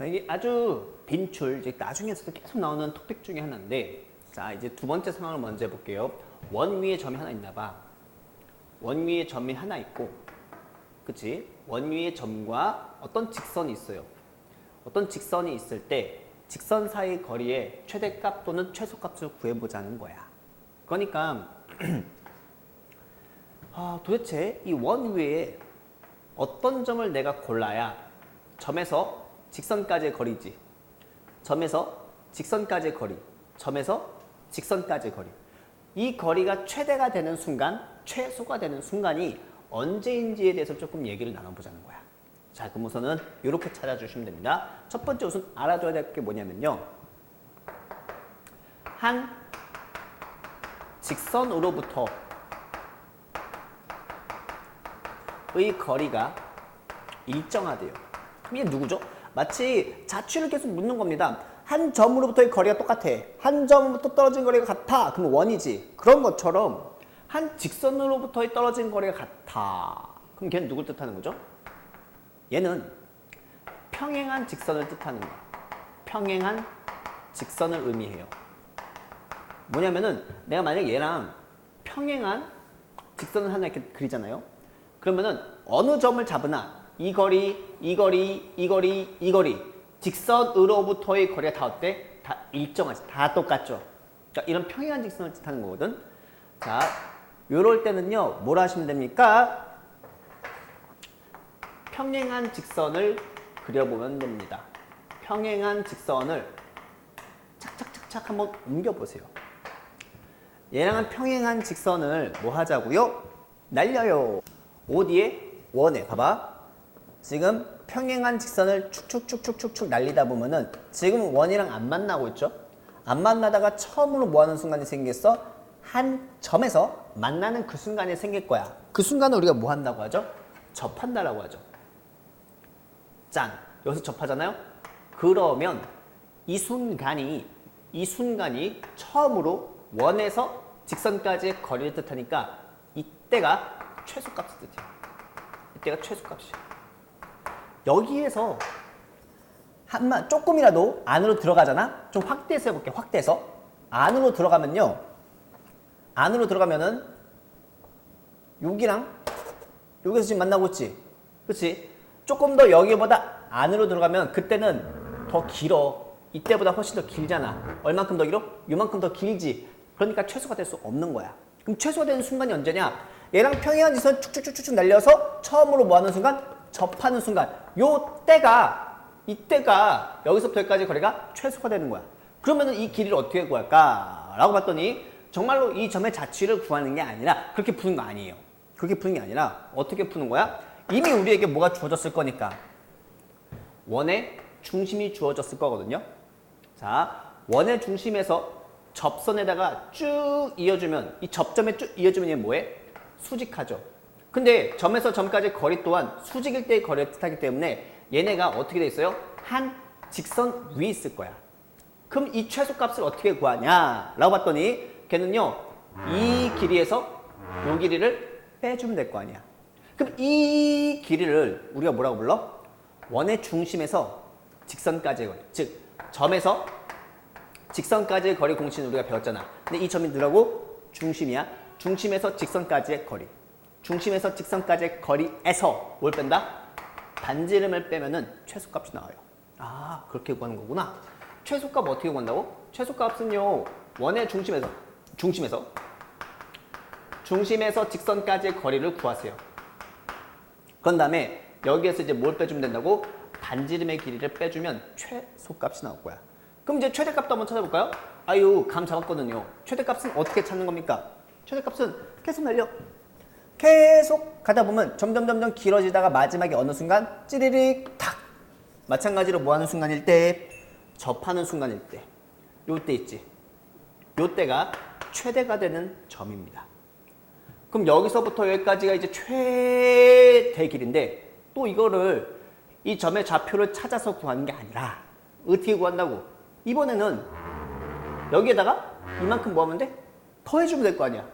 이게 아주 빈출, 이제 나중에서도 계속 나오는 토픽 중에 하나인데, 자, 이제 두 번째 상황을 먼저 해볼게요. 원 위에 점이 하나 있나 봐. 원 위에 점이 하나 있고, 그치? 원 위에 점과 어떤 직선이 있어요. 어떤 직선이 있을 때 직선 사이 거리의 최대값 또는 최소값을 구해보자는 거야. 그러니까 도대체 이 원 위에 어떤 점을 내가 골라야 점에서 직선까지의 거리지. 점에서 직선까지의 거리. 점에서 직선까지의 거리. 이 거리가 최대가 되는 순간, 최소가 되는 순간이 언제인지에 대해서 조금 얘기를 나눠보자는 거야. 자, 그럼 우선은 이렇게 찾아주시면 됩니다. 첫 번째 우선 알아둬야 될 게 뭐냐면요. 한 직선으로부터 의 거리가 일정하대요. 그럼 이게 누구죠? 마치 자취를 계속 묻는 겁니다. 한 점으로부터의 거리가 똑같아. 한 점부터 떨어진 거리가 같아. 그럼 원이지. 그런 것처럼 한 직선으로부터의 떨어진 거리가 같아. 그럼 걔는 누굴 뜻하는 거죠? 얘는 평행한 직선을 뜻하는 거야. 평행한 직선을 의미해요. 뭐냐면은 내가 만약에 얘랑 평행한 직선을 하나 이렇게 그리잖아요. 그러면은 어느 점을 잡으나 이 거리, 이 거리, 이 거리, 이 거리 직선으로부터의 거리가 다 어때? 다 일정하지. 다 똑같죠. 자, 이런 평행한 직선을 뜻하는 거거든. 자, 요럴 때는요. 뭘 하시면 됩니까? 평행한 직선을 그려보면 됩니다. 평행한 직선을 착착착착 한번 옮겨보세요. 얘랑은 평행한 직선을 뭐 하자고요? 날려요. 어디에? 원에. 봐봐. 지금 평행한 직선을 축축축축축축 날리다 보면은 지금 원이랑 안 만나고 있죠? 안 만나다가 처음으로 뭐 하는 순간이 생겼어? 한 점에서 만나는 그 순간이 생길 거야. 그 순간을 우리가 뭐 한다고 하죠? 접한다라고 하죠. 짠! 여기서 접하잖아요? 그러면 이 순간이 처음으로 원에서 직선까지의 거리를 뜻하니까 이때가 최소값을 뜻해요. 이때가 최소값이에요. 여기에서 조금이라도 안으로 들어가잖아? 좀 확대해서 해볼게. 확대해서. 안으로 들어가면요. 안으로 들어가면은 여기랑 여기서 지금 만나고 있지? 그치? 조금 더 여기보다 안으로 들어가면 그때는 더 길어. 이때보다 훨씬 더 길잖아. 얼만큼 더 길어? 요만큼 더 길지. 그러니까 최소가 될 수 없는 거야. 그럼 최소가 되는 순간이 언제냐? 얘랑 평행한 직선 축축축축 날려서 처음으로 뭐 하는 순간? 접하는 순간. 이때가 여기서부터 여기까지 거리가 최소가 되는 거야. 그러면은 이 길이를 어떻게 구할까? 라고 봤더니 정말로 이 점의 자취를 구하는 게 아니라 그렇게 푸는 거 아니에요. 그렇게 푸는 게 아니라 어떻게 푸는 거야? 이미 우리에게 뭐가 주어졌을 거니까 원의 중심이 주어졌을 거거든요. 자, 원의 중심에서 접선에다가 쭉 이어주면 이 접점에 쭉 이어주면 얘 뭐해? 수직하죠. 근데 점에서 점까지 거리 또한 수직일 때의 거리를 뜻하기 때문에 얘네가 어떻게 돼 있어요? 한 직선 위에 있을 거야. 그럼 이 최소값을 어떻게 구하냐? 라고 봤더니 걔는요. 이 길이에서 이 길이를 빼주면 될 거 아니야. 그럼 이 길이를 우리가 뭐라고 불러? 원의 중심에서 직선까지의 거리. 즉 점에서 직선까지의 거리 공식은 우리가 배웠잖아. 근데 이 점이 누구라고? 중심이야. 중심에서 직선까지의 거리. 중심에서 직선까지의 거리에서 뭘 뺀다? 반지름을 빼면은 최소값이 나와요. 아, 그렇게 구하는 거구나. 최소값 어떻게 구한다고? 최소값은요. 원의 중심에서 직선까지의 거리를 구하세요. 그런 다음에 여기에서 이제 뭘 빼주면 된다고? 반지름의 길이를 빼주면 최소값이 나올 거야. 그럼 이제 최대값도 한번 찾아볼까요? 아유, 감 잡았거든요. 최대값은 어떻게 찾는 겁니까? 최대값은 계속 날려. 계속 가다 보면 점점 길어지다가 마지막에 어느 순간 찌리릭 탁. 마찬가지로 뭐 하는 순간일 때? 접하는 순간일 때. 요때 있지. 요때가 최대가 되는 점입니다. 그럼 여기서부터 여기까지가 이제 최대 길인데 또 이거를 이 점의 좌표를 찾아서 구하는 게 아니라 어떻게 구한다고? 이번에는 여기에다가 이만큼 뭐 하면 돼? 더해주면 될 거 아니야.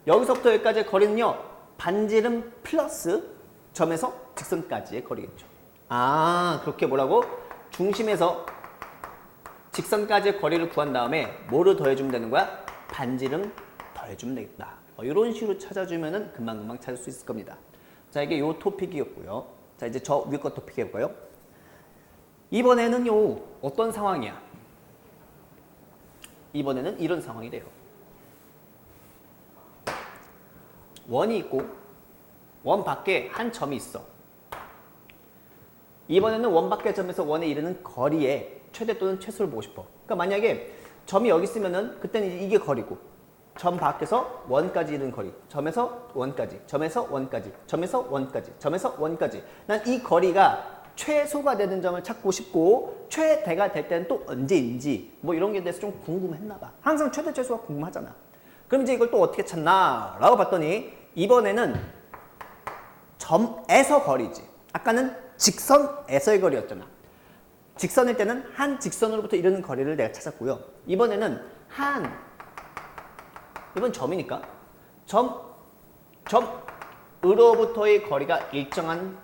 여기서부터 여기까지의 거리는요. 반지름 플러스 점에서 직선까지의 거리겠죠. 아, 그렇게 뭐라고? 중심에서 직선까지의 거리를 구한 다음에 뭐를 더해주면 되는 거야? 반지름 더해주면 되겠다. 이런 식으로 찾아주면은 금방금방 찾을 수 있을 겁니다. 자, 이게 요 토픽이었고요. 자, 이제 저 위에 거 토픽 해볼까요? 이번에는요, 어떤 상황이야? 이번에는 이런 상황이 돼요. 원이 있고, 원 밖에 한 점이 있어. 이번에는 원 밖의 점에서 원에 이르는 거리의 최대 또는 최소를 보고 싶어. 그러니까 만약에 점이 여기 있으면은 그때는 이게 거리고, 점 밖에서 원까지 이르는 거리, 점에서 원까지, 점에서 원까지, 점에서 원까지, 점에서 원까지. 난 이 거리가 최소가 되는 점을 찾고 싶고 최대가 될 때는 또 언제인지 뭐 이런 게 대해서 좀 궁금했나 봐. 항상 최대 최소가 궁금하잖아. 그럼 이제 이걸 또 어떻게 찾나? 라고 봤더니 이번에는 점에서 거리지. 아까는 직선에서의 거리였잖아. 직선일 때는 한 직선으로부터 이르는 거리를 내가 찾았고요. 이번에는 이번 점이니까 점으로부터의 거리가 일정한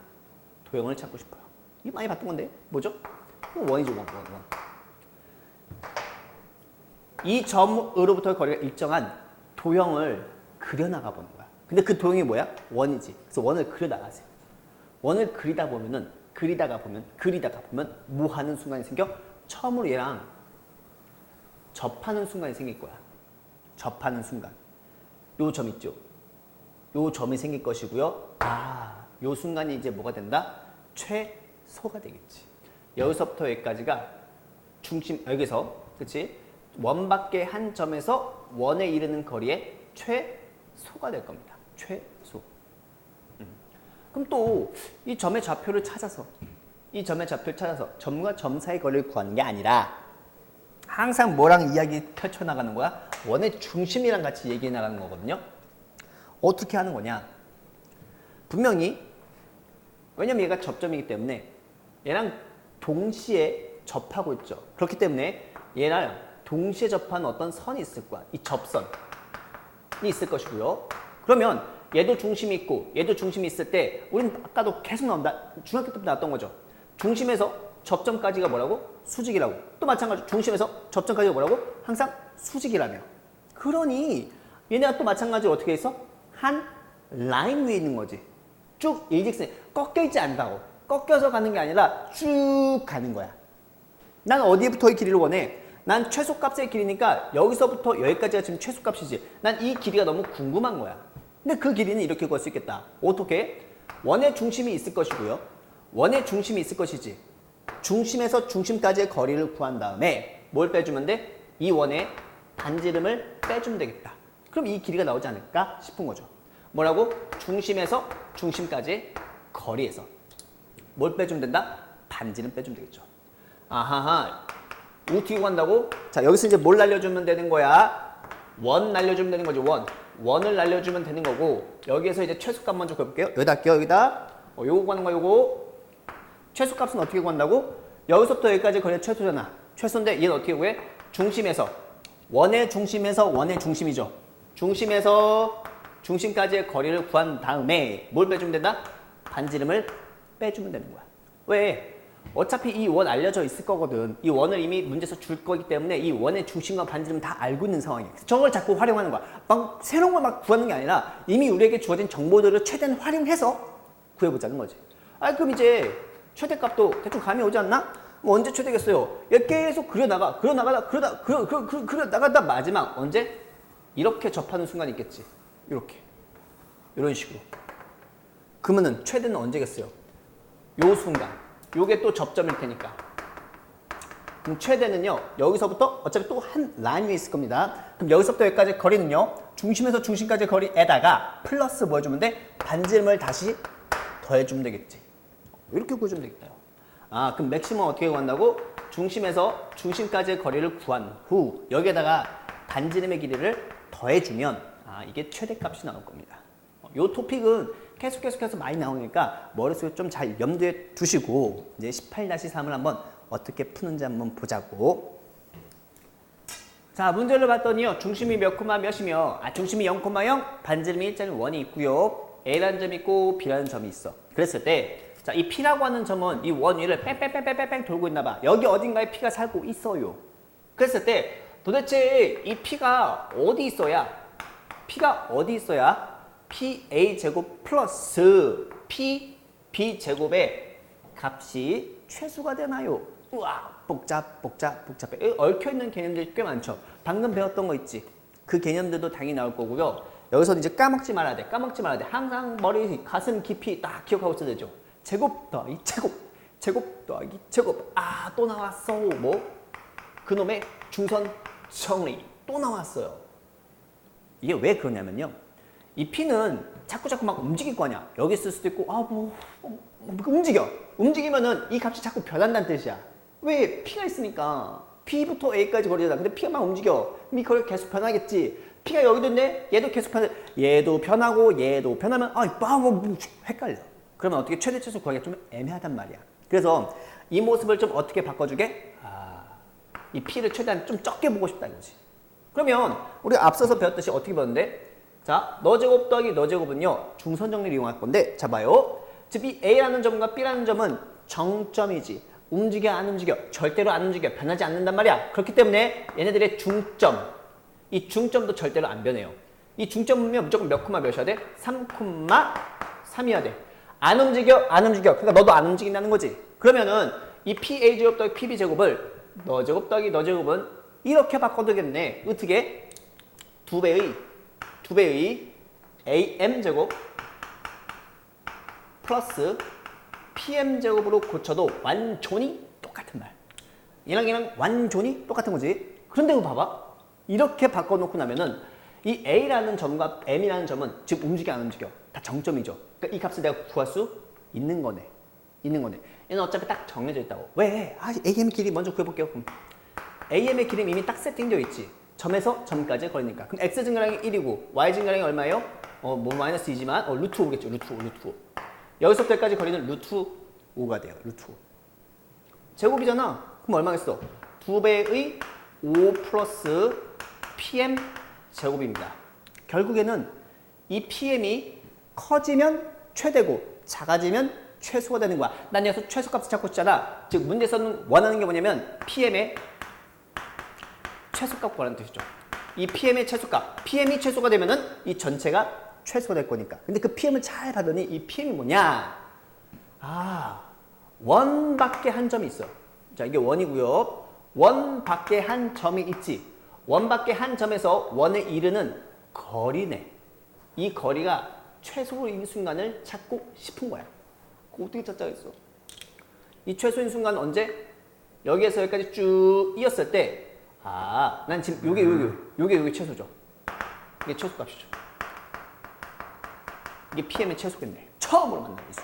도형을 찾고 싶어요. 이거 많이 봤던 건데 뭐죠? 원이죠, 원. 이 점으로부터의 거리가 일정한 도형을 그려나가 보는 거야. 근데 그 도형이 뭐야? 원이지. 그래서 원을 그려나가세요. 원을 그리다가 보면 뭐 하는 순간이 생겨? 처음으로 얘랑 접하는 순간이 생길 거야. 접하는 순간. 요 점 있죠? 요 점이 생길 것이고요. 아, 요 순간이 이제 뭐가 된다? 최소가 되겠지. 여기서부터 여기까지가 중심, 여기서, 그치? 원 밖의 한 점에서 원에 이르는 거리의 최소가 될 겁니다. 최소. 그럼 또 이 점의 좌표를 찾아서 점과 점 사이 거리를 구하는 게 아니라 항상 뭐랑 이야기 펼쳐나가는 거야? 원의 중심이랑 같이 얘기해 나가는 거거든요. 어떻게 하는 거냐? 분명히 왜냐면 얘가 접점이기 때문에 얘랑 동시에 접하고 있죠. 그렇기 때문에 얘랑 동시에 접하는 어떤 선이 있을 거야. 이 접선이 있을 것이고요. 그러면 얘도 중심이 있고 얘도 중심이 있을 때 우리는 아까도 계속 나온다. 중학교 때부터 나왔던 거죠. 중심에서 접점까지가 뭐라고? 수직이라고. 또 마찬가지로 중심에서 접점까지가 뭐라고? 항상 수직이라며. 그러니 얘네가 또 마찬가지로 어떻게 있어? 한 라인 위에 있는 거지. 쭉 일직선이 꺾여 있지 않다고. 꺾여서 가는 게 아니라 쭉 가는 거야. 난 어디부터의 길이를 원해? 난 최소값의 길이니까 여기서부터 여기까지가 지금 최소값이지. 난 이 길이가 너무 궁금한 거야. 근데 그 길이는 이렇게 구할 수 있겠다. 어떻게? 원의 중심이 있을 것이고요. 원의 중심이 있을 것이지. 중심에서 중심까지의 거리를 구한 다음에 뭘 빼주면 돼? 이 원의 반지름을 빼주면 되겠다. 그럼 이 길이가 나오지 않을까 싶은 거죠. 뭐라고? 중심에서 중심까지의 거리에서 뭘 빼주면 된다? 반지름 빼주면 되겠죠. 아하하. 어떻게 구한다고? 자, 여기서 이제 뭘 날려주면 되는 거야? 원 날려주면 되는 거죠. 원을 날려주면 되는 거고, 여기에서 이제 최소값 먼저 구해볼게요. 여기다 할게요. 여기다. 요거 구하는 거 요거. 최소값은 어떻게 구한다고? 여기서부터 여기까지 거리가 최소잖아. 최소인데 얘는 어떻게 구해? 중심에서 원의 중심이죠. 중심에서 중심까지의 거리를 구한 다음에 뭘 빼주면 된다? 반지름을 빼주면 되는 거야. 왜? 어차피 이 원 알려져 있을 거거든. 이 원을 이미 문제에서 줄 거기 때문에 이 원의 중심과 반지름은 다 알고 있는 상황이야. 저걸 자꾸 활용하는 거야. 막 새로운 걸 막 구하는 게 아니라 이미 우리에게 주어진 정보들을 최대한 활용해서 구해보자는 거지. 아, 그럼 이제 최대값도 대충 감이 오지 않나? 뭐 언제 최대겠어요? 얘 계속 그려나가다 마지막 언제? 이렇게 접하는 순간이 있겠지. 이렇게. 이런 식으로. 그러면은 최대는 언제겠어요? 요 순간. 요게 또 접점일 테니까. 그럼 최대는요, 여기서부터 어차피 또 한 라인 위에 있을 겁니다. 그럼 여기서부터 여기까지 거리는요, 중심에서 중심까지 거리에다가 플러스 뭐 해주면 돼? 반지름을 다시 더해주면 되겠지. 이렇게 구해주면 되겠다. 아, 그럼 맥시멈 어떻게 구한다고? 중심에서 중심까지의 거리를 구한 후 여기에다가 반지름의 길이를 더해주면 이게 최대값이 나올 겁니다. 요 토픽은 계속해서 많이 나오니까 머릿속에 좀 잘 염두에 두시고 이제 18-3을 한번 어떻게 푸는지 한번 보자고. 자, 문제를 봤더니요. 중심이 몇 콤마 몇이며 중심이 0,0 반지름이 일자는 원이 있고요. A라는 점이 있고 B라는 점이 있어. 그랬을 때 자, 이 P라고 하는 점은 이 원 위를 뺑뺑뺑뺑뺑 돌고 있나 봐. 여기 어딘가에 P가 살고 있어요. 그랬을 때 도대체 이 P가 어디 있어야 PA 제곱 플러스 PB 제곱의 값이 최소가 되나요? 우와, 복잡해. 얽혀있는 개념들이 꽤 많죠. 방금 배웠던 거 있지? 그 개념들도 당연히 나올 거고요. 여기서 이제 까먹지 말아야 돼. 항상 머리, 가슴 깊이 딱 기억하고 있어야 되죠. 제곱 더하기 제곱 더하기 제곱. 아, 또 나왔어. 뭐? 그놈의 중선 정리 또 나왔어요. 이게 왜 그러냐면요. 이 P는 자꾸 막 움직일 거 아니야. 여기 있을 수도 있고, 움직이면은 이 값이 자꾸 변한다는 뜻이야. 왜? P가 있으니까. P부터 A까지 거리잖아. 근데 P가 막 움직여. 그럼 이 거리가 계속 변하겠지. P가 여기도 있네? 얘도 계속 얘도 변하고, 얘도 변하면, 헷갈려. 그러면 어떻게 최대 최소 구하기가 좀 애매하단 말이야. 그래서 이 모습을 좀 어떻게 바꿔주게? 이 P를 최대한 좀 적게 보고 싶다 이거지. 그러면 우리 앞서서 배웠듯이 어떻게 배웠는데? 자, 너 제곱 더하기 너 제곱은요, 중선 정리를 이용할 건데, 자 봐요. 즉, 이 A라는 점과 B라는 점은 정점이지. 움직여 안 움직여? 절대로 안 움직여. 변하지 않는단 말이야. 그렇기 때문에 얘네들의 중점, 이 중점도 절대로 안 변해요. 이 중점은요, 무조건 몇 콤마 몇이어야 돼? 3,3이어야 돼. 안 움직여. 그러니까 너도 안 움직인다는 거지. 그러면은 이 PA 제곱 더하기 PB 제곱을 너 제곱 더하기 너 제곱은 이렇게 바꿔두겠네. 어떻게? 두 배의 AM 제곱 플러스 PM 제곱으로 고쳐도 완전히 똑같은 말. 얘랑 완전히 똑같은 거지. 그런데 이거 봐봐. 이렇게 바꿔놓고 나면은 이 A라는 점과 M이라는 점은 지금 움직여 안 움직여? 다 정점이죠. 그러니까 이 값을 내가 구할 수 있는 거네. 얘는 어차피 딱 정해져 있다고. 왜? AM의 길이 먼저 구해볼게요. 그럼 AM의 길이 이미 딱 세팅되어 있지. 점에서 점까지의 거리니까. 그럼 X 증가량이 1이고 Y 증가량이 얼마예요? 마이너스 2지만 루트 5겠죠. 루트 5. 여기서부터 여기까지 거리는 루트 5가 돼요. 루트 5. 제곱이잖아. 그럼 얼마겠어? 2배의 5 플러스 PM 제곱입니다. 결국에는 이 PM이 커지면 최대고 작아지면 최소가 되는 거야. 난 여기서 최소값을 찾고 있잖아. 즉 문제에서는 원하는 게 뭐냐면 PM의 최소값 구하는 뜻이죠. 이 PM의 최소값. PM이 최소가 되면은 이 전체가 최소가 될 거니까. 근데 그 PM을 잘 봤더니 이 PM이 뭐냐? 원 밖에 한 점이 있어. 자, 이게 원이고요. 원 밖에 한 점이 있지. 원 밖에 한 점에서 원에 이르는 거리네. 이 거리가 최소인 순간을 찾고 싶은 거야. 그거 어떻게 찾자겠어? 이 최소인 순간 언제? 여기에서 여기까지 쭉 이었을 때, 난 지금 요게 최소죠. 이게 최소값이죠. 이게 PM의 최소겠네. 처음으로 만나고 있어.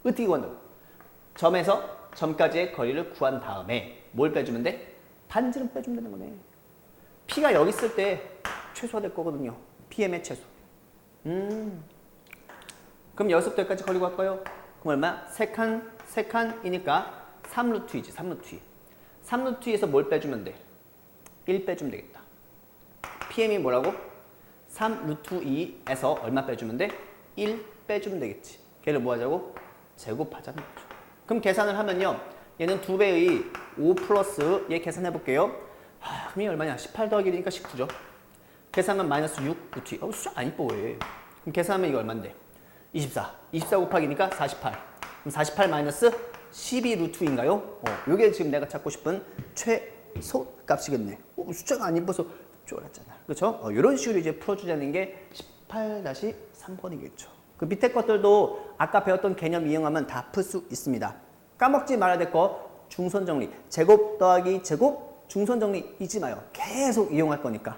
어떻게 구한다고? 점에서 점까지의 거리를 구한 다음에 뭘 빼주면 돼? 반지름 빼주면 되는 거네. P가 여기 있을 때 최소화 될 거거든요. PM의 최소. 그럼 여기서부터 여기까지 거리 구할까요? 그럼 얼마? 3칸이니까 3루트이지. 3루트 2. 3루트 2에서 뭘 빼주면 돼? 1 빼주면 되겠다. PM이 뭐라고? 3루트 2에서 얼마 빼주면 돼? 1 빼주면 되겠지. 걔를 뭐 하자고? 제곱하자는 거죠. 그럼 계산을 하면요. 얘는 2배의 5 플러스 얘 계산해 볼게요. 그럼 얘 얼마냐? 18 더하기 1이니까 19죠. 계산하면 마이너스 6 루트 2. 숫자 안 이뻐 왜? 그럼 계산하면 이거 얼만데? 24. 24 곱하기니까 48. 그럼 48 마이너스 12 루트 2인가요? 요게 지금 내가 찾고 싶은 최소 값이겠네. 숫자가 안 이뻐서 쫄았잖아. 그렇죠? 이런 식으로 이제 풀어주자는 게 18-3번이겠죠. 그 밑에 것들도 아까 배웠던 개념 이용하면 다 풀 수 있습니다. 까먹지 말아야 될 거 중선 정리. 제곱 더하기 제곱 중선 정리 잊지 마요. 계속 이용할 거니까.